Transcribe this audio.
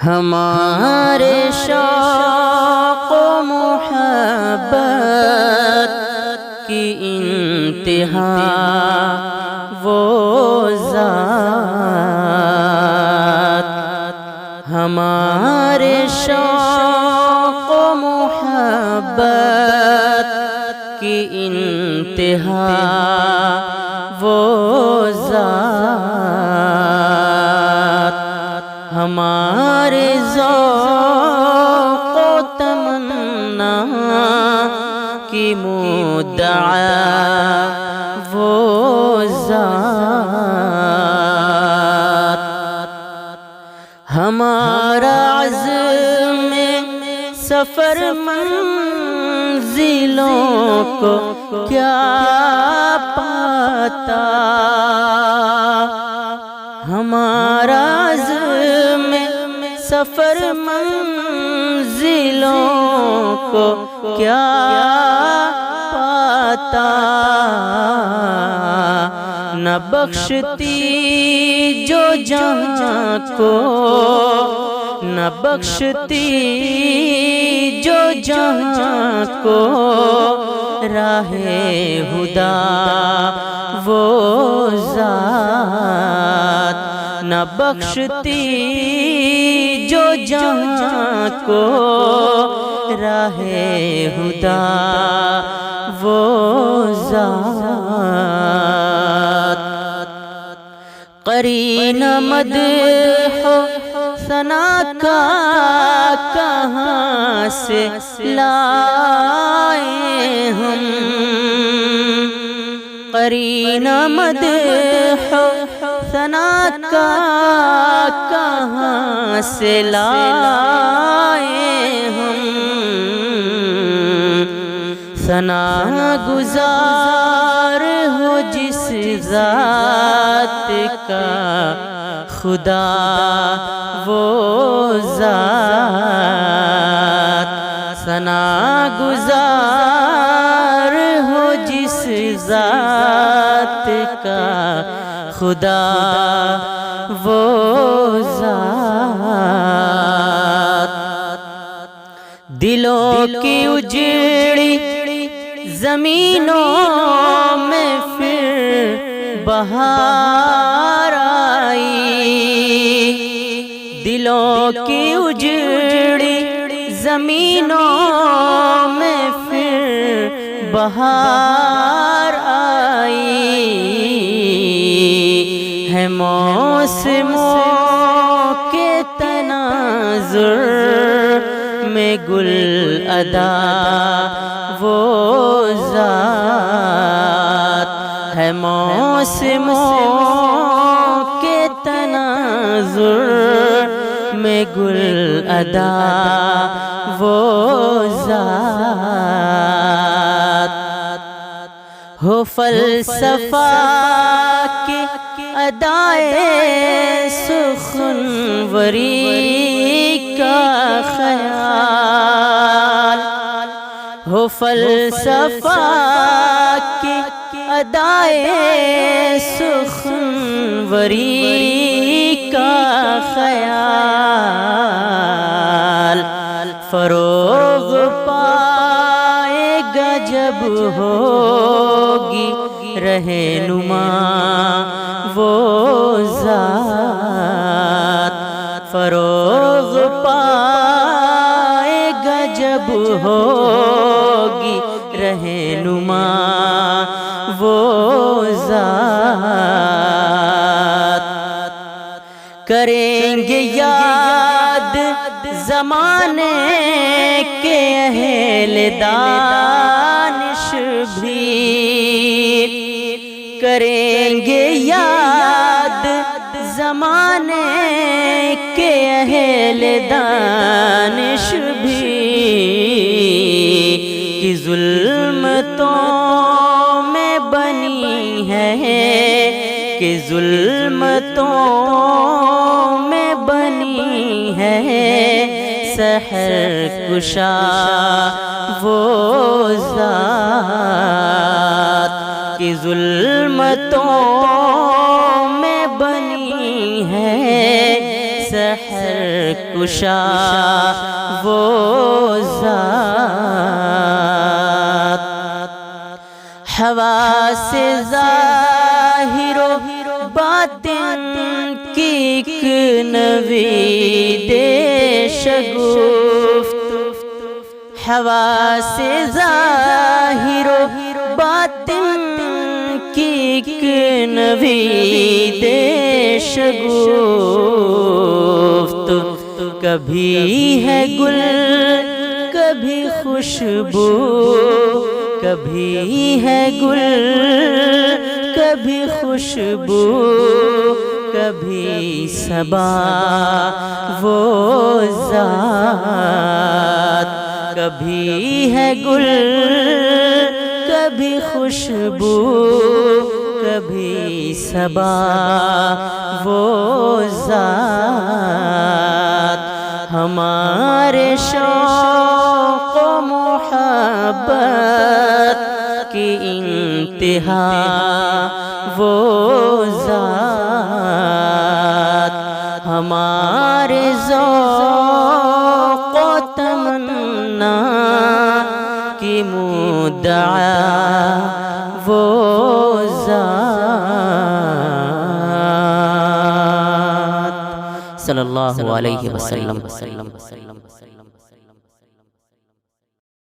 ہمارے شوق و محبت کی انتہا وہ ذات، ہمارے شوق و محبت کی انتہا وہ ذات، ہمارے ذوق و تمنا کی مدعا وہ ذات، ہمارا عزم سفر منزلوں کو کیا پاتا، ہمارا عزم سفر منزلوں کو کیا پاتا، نہ بخشتی جو جہاں کو، نہ بخشتی جو جہاں کو راہ ہدا وہ ذات، نہ بخشتی جو جہاں کو راہ ہدا وہ ذات، قرین مدح و ثنا کا کہاں سے لائیں ہم، قرین مدح و ثنا کا کہاں سے لائیں ہم، ثنا گزار ہو جس ذات کا خدا وہ ذات، ثنا گزار ہو جس ذات کا خدا وہ ذات، دلوں کی اجڑی زمینوں میں پھر بہار آئی، دلوں کی اجڑی زمینوں میں پھر بہار آئی، ہے موسموں کے تناظر میں گل ادا وہ ذات، ہے موسموں کے تناظر میں گل ادا وہ ذات، ہو فلسفہ کی ادائے سخنوری کا خیال، ہو فلسفہ کی ادائے سخنوری کا خیال، فروغ پائے گا جب ہوگی رہنما وہ ذات، فروغ پائے گا جب ہوگی رہنما وہ ذات، کریں گے یاد زمانے کے اہل دانش بھی، کریں گے یاد زمانے کے اہل دانش بھی، کہ ظلمتوں میں بنی ہے، کہ ظلمتوں میں بنی ہے سحر کشا وہ ذات، کہ ظلمتوں میں بنی ہے سحر کشا وہ ذات، حواس ظاہر و باطن کی ایک نوید شگفت، حواس ظاہر و باطن کی ایک نوید شگفت، کبھی ہے گل کبھی خوشبو، کبھی ہے گل کبھی خوشبو، کبھی صبا وہ ذات، کبھی ہے گل کبھی خوشبو، کبھی صبا وہ ذات، ہمارے شوق و محبت کی انتہا وہ ذات، ہمارے ذوق و تمنا کی مدعا وہ ذات، صلی اللہ علیہ وسلم۔